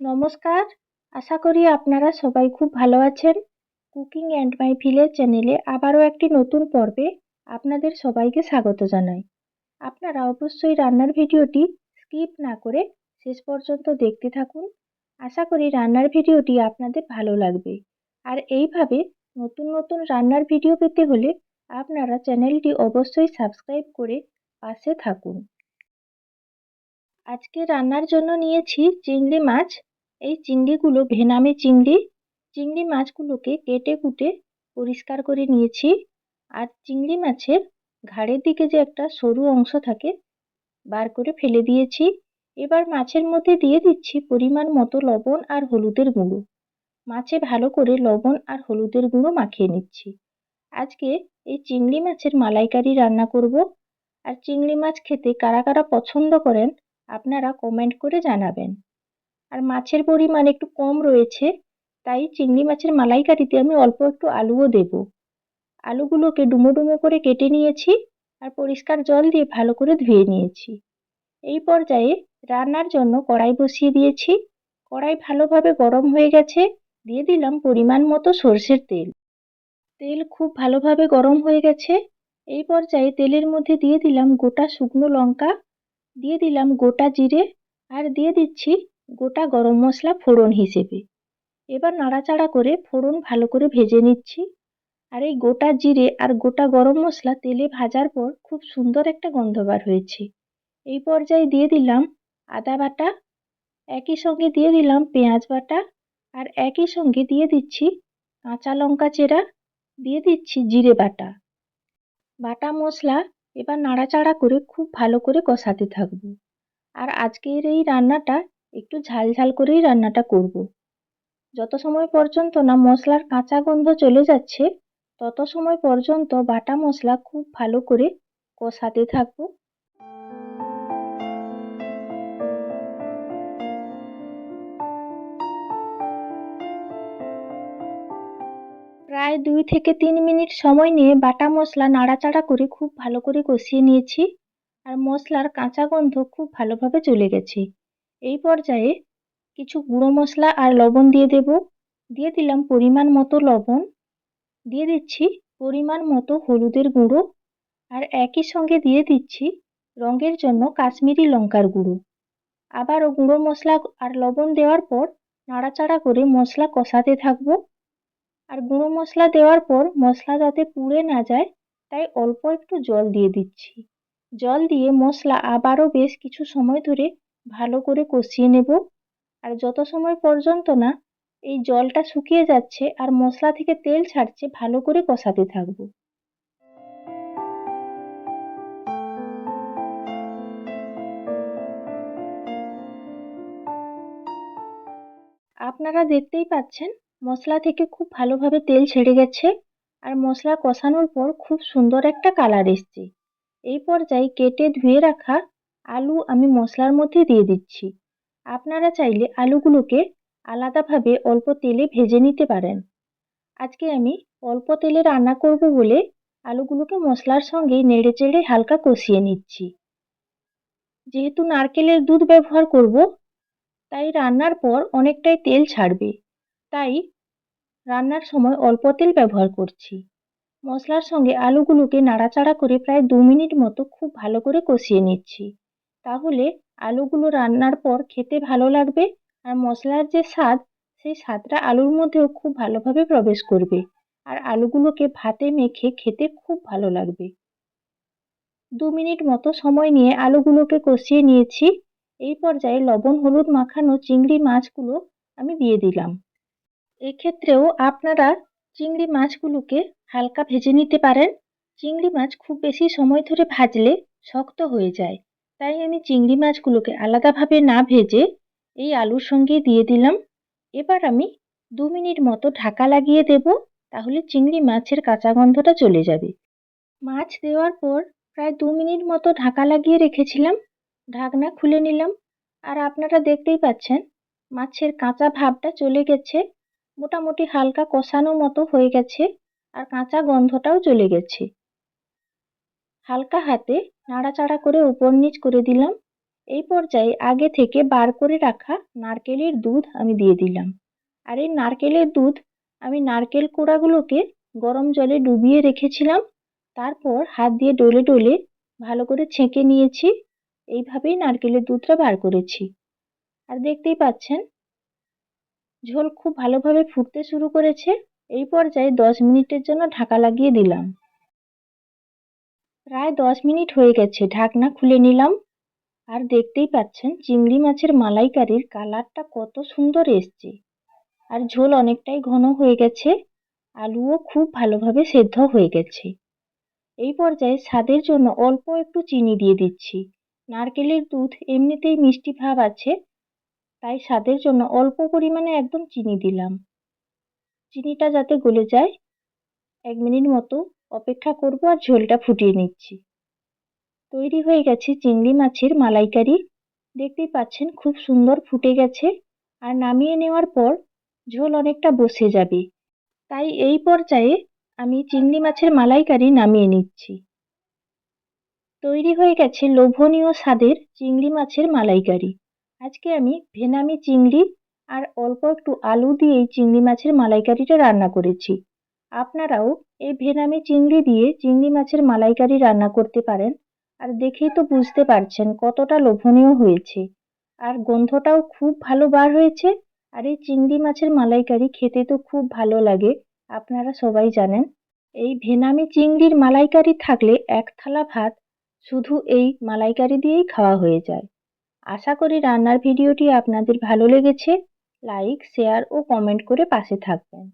নমস্কার, আশা করি আপনারা সবাই খুব ভালো আছেন। কুকিং অ্যান্ড মাই ভিলেজ চ্যানেলে আবারও একটি নতুন পর্বে আপনাদের সবাইকে স্বাগত জানাই। আপনারা অবশ্যই রান্নার ভিডিওটি স্কিপ না করে শেষ পর্যন্ত দেখতে থাকুন। আশা করি রান্নার ভিডিওটি আপনাদের ভালো লাগবে। আর এইভাবে নতুন নতুন রান্নার ভিডিও পেতে হলে আপনারা চ্যানেলটি অবশ্যই সাবস্ক্রাইব করে পাশে থাকুন। আজকে রান্নার জন্য নিয়েছি চিংড়ি মাছ। এই চিংড়িগুলো ভেনামি চিংড়ি। চিংড়ি মাছগুলোকে কেটে কুটে পরিষ্কার করে নিয়েছি। আর চিংড়ি মাছের ঘাড়ের দিকে যে একটা সরু অংশ থাকে বার করে ফেলে দিয়েছি। এবার মাছের মধ্যে দিয়ে দিচ্ছি পরিমাণ মতো লবণ আর হলুদের গুঁড়ো। মাছে ভালো করে লবণ আর হলুদের গুঁড়ো মাখিয়ে নিচ্ছি। আজকে এই চিংড়ি মাছের মালাইকারি রান্না করব। আর চিংড়ি মাছ খেতে কারা কারা পছন্দ করেন আপনারা কমেন্ট করে জানাবেন। আর মাছের পরিমাণ একটু কম রয়েছে, তাই চিংড়ি মাছের মালাইকারিতে আমি অল্প একটু আলুও দেব। আলুগুলোকে ডুমো ডুমো করে কেটে নিয়েছি আর পরিষ্কার জল দিয়ে ভালো করে ধুয়ে নিয়েছি। এই পর্যায়ে রান্নার জন্য কড়াই বসিয়ে দিয়েছি। কড়াই ভালোভাবে গরম হয়ে গেছে। দিয়ে দিলাম পরিমাণ মতো সরষের তেল। তেল খুব ভালোভাবে গরম হয়ে গেছে। এই পর্যায়ে তেলের মধ্যে দিয়ে দিলাম গোটা শুকনো লঙ্কা, দিয়ে দিলাম গোটা জিরে, আর দিয়ে দিচ্ছি গোটা গরম মশলা ফোড়ন হিসেবে। এবার নাড়াচাড়া করে ফোড়ন ভালো করে ভেজে নিচ্ছি। আর এই গোটা জিরে আর গোটা গরম মশলা তেলে ভাজার পর খুব সুন্দর একটা গন্ধ বার হয়েছে। এই পর্যায়ে দিয়ে দিলাম আদা বাটা, একই সঙ্গে দিয়ে দিলাম পেঁয়াজ বাটা, আর একই সঙ্গে দিয়ে দিচ্ছি কাঁচা লঙ্কা চেরা, দিয়ে দিচ্ছি জিরে বাটা। বাটা মশলা এবার নাড়াচাড়া করে খুব ভালো করে কষাতে থাকবো। আর আজকের এই রান্নাটা একটু ঝাল ঝাল করেই রান্নাটা করব। যত সময় পর্যন্ত না মশলার কাঁচা গন্ধ চলে যাচ্ছে তত সময় পর্যন্ত বাটা মশলা খুব ভালো করে কষাতে থাকবো। প্রায় 2 থেকে 3 মিনিট সময় নিয়ে বাটা মশলা নাড়াচাড়া করে খুব ভালো করে কষিয়ে নিয়েছি। আর মশলার কাঁচা গন্ধ খুব ভালোভাবে চলে গেছে। এই পর্যায়ে কিছু গুঁড়ো মশলা আর লবণ দিয়ে দেব। দিয়ে দিলাম পরিমাণ মতো লবণ, দিয়ে দিচ্ছি পরিমাণ মতো হলুদের গুঁড়ো, আর একই সঙ্গে দিয়ে দিচ্ছি রঙের জন্য কাশ্মীরি লঙ্কার গুঁড়ো। আবারও গুঁড়ো মশলা আর লবণ দেওয়ার পর নাড়াচাড়া করে মশলা কষাতে থাকবো। আর গুঁড়ো মশলা দেওয়ার পর মশলা যাতে পুড়ে না যায় তাই অল্প একটু জল দিয়ে দিচ্ছি। জল দিয়ে মশলা আবারও বেশ কিছু সময় ধরে ভালো করে কষিয়ে নেব। আর যত সময় পর্যন্ত না এই জলটা শুকিয়ে যাচ্ছে আর মশলা থেকে তেল ছাড়ছে ভালো করে কষাতে থাকবো। আপনারা দেখতেই পাচ্ছেন মশলা থেকে খুব ভালোভাবে তেল ছেড়ে গেছে আর মশলা কষানোর পর খুব সুন্দর একটা কালার এসছে। এই পর্যায়ে কেটে ধুয়ে রাখা আলু আমি মশলার মধ্যে দিয়ে দিচ্ছি। আপনারা চাইলে আলুগুলোকে আলাদাভাবে অল্প তেলে ভেজে নিতে পারেন। আজকে আমি অল্প তেলে রান্না করব বলে আলুগুলোকে মশলার সঙ্গেই নেড়েচেড়ে হালকা কষিয়ে নিচ্ছি। যেহেতু নারকেলের দুধ ব্যবহার করব তাই রান্নার পর অনেকটাই তেল ছাড়বে, তাই রান্নার সময় অল্প তেল ব্যবহার করছি। মশলার সঙ্গে আলুগুলোকে নাড়াচাড়া করে প্রায় 2 মিনিট মতো খুব ভালো করে কষিয়ে নিচ্ছি। তাহলে আলুগুলো রান্নার পর খেতে ভালো লাগবে আর মশলার যে স্বাদ সেই স্বাদটা আলুর মধ্যেও খুব ভালোভাবে প্রবেশ করবে আর আলুগুলোকে ভাতে মেখে খেতে খুব ভালো লাগবে। 2 মিনিট মতো সময় নিয়ে আলুগুলোকে কষিয়ে নিয়েছি। এই পর্যায়ে লবণ হলুদ মাখানো চিংড়ি মাছগুলো আমি দিয়ে দিলাম। এক্ষেত্রেও আপনারা চিংড়ি মাছগুলোকে হালকা ভেজে নিতে পারেন। চিংড়ি মাছ খুব বেশি সময় ধরে ভাজলে শক্ত হয়ে যায়, তাই আমি চিংড়ি মাছগুলোকে আলাদাভাবে না ভেজে এই আলুর সঙ্গে দিয়ে দিলাম। এবার আমি 2 মিনিট মতো ঢাকা লাগিয়ে দেব, তাহলে চিংড়ি মাছের কাঁচা গন্ধটা চলে যাবে। মাছ দেওয়ার পর প্রায় 2 মিনিট মতো ঢাকা লাগিয়ে রেখেছিলাম। ঢাকনা খুলে নিলাম আর আপনারা দেখতেই পাচ্ছেন মাছের কাঁচা ভাবটা চলে গেছে। মোটামুটি হালকা কষানো মতো হয়ে গেছে আর কাঁচা গন্ধটাও চলে গেছে। হালকা হাতে নাড়াচাড়া করে উপর নিচ করে দিলাম। এই পর্যায়ে আগে থেকে বার করে রাখা নারকেলের দুধ আমি দিয়ে দিলাম। আর এই নারকেলের দুধ আমি নারকেল কোড়াগুলোকে গরম জলে ডুবিয়ে রেখেছিলাম। তারপর হাত দিয়ে ডলে ডলে ভালো করে ছেঁকে নিয়েছি। এইভাবেই নারকেলের দুধটা বার করেছি। আর দেখতেই পাচ্ছেন ঝোল খুব ভালোভাবে ফুটতে শুরু করেছে। এই পর্যায়ে 10 মিনিটের জন্য ঢাকা লাগিয়ে দিলাম। প্রায় 10 মিনিট হয়ে গেছে, ঢাকনা খুলে নিলাম। আর দেখতেই পাচ্ছেন চিংড়ি মাছের মালাইকারির কালারটা কত সুন্দর এসছে। আর ঝোল অনেকটাই ঘন হয়ে গেছে, আলুও খুব ভালোভাবে সেদ্ধ হয়ে গেছে। এই পর্যায়ে স্বাদের জন্য অল্প একটু চিনি দিয়ে দিচ্ছি। নারকেলের দুধ এমনিতেই মিষ্টি ভাব আছে, তাই স্বাদের জন্য অল্প পরিমাণে একদম চিনি দিলাম। চিনিটা যাতে গলে যায় 1 মিনিট মতো অপেক্ষা করব আর ঝোলটা ফুটিয়ে নিচ্ছি। তৈরি হয়ে গেছে চিংড়ি মাছের মালাইকারি। দেখতেই পাচ্ছেন খুব সুন্দর ফুটে গেছে। আর নামিয়ে নেওয়ার পর ঝোল অনেকটা বসে যাবে, তাই এই পর্যায়ে আমি চিংড়ি মাছের মালাইকারি নামিয়ে নিচ্ছি। তৈরি হয়ে গেছে লোভনীয় স্বাদের চিংড়ি মাছের মালাইকারি। আজকে আমি ভেনামি চিংড়ি আর অল্প একটু আলু দিয়েই চিংড়ি মাছের মালাইকারিটা রান্না করেছি। আপনারাও এই ভেনামি চিংড়ি দিয়ে চিংড়ি মাছের মালাইকারি রান্না করতে পারেন। আর দেখেই তো বুঝতে পারছেন কতটা লোভনীয় হয়েছে, আর গন্ধটাও খুব ভালো বার হয়েছে। আর এই চিংড়ি মাছের মালাইকারি খেতে তো খুব ভালো লাগে, আপনারা সবাই জানেন। এই ভেনামি চিংড়ির মালাইকারি থাকলে এক থালা ভাত শুধু এই মালাইকারি দিয়েই খাওয়া হয়ে যায়। আশা করি রান্নার ভিডিওটি আপনাদের ভালো লেগেছে। লাইক, শেয়ার ও কমেন্ট করে পাশে থাকবেন।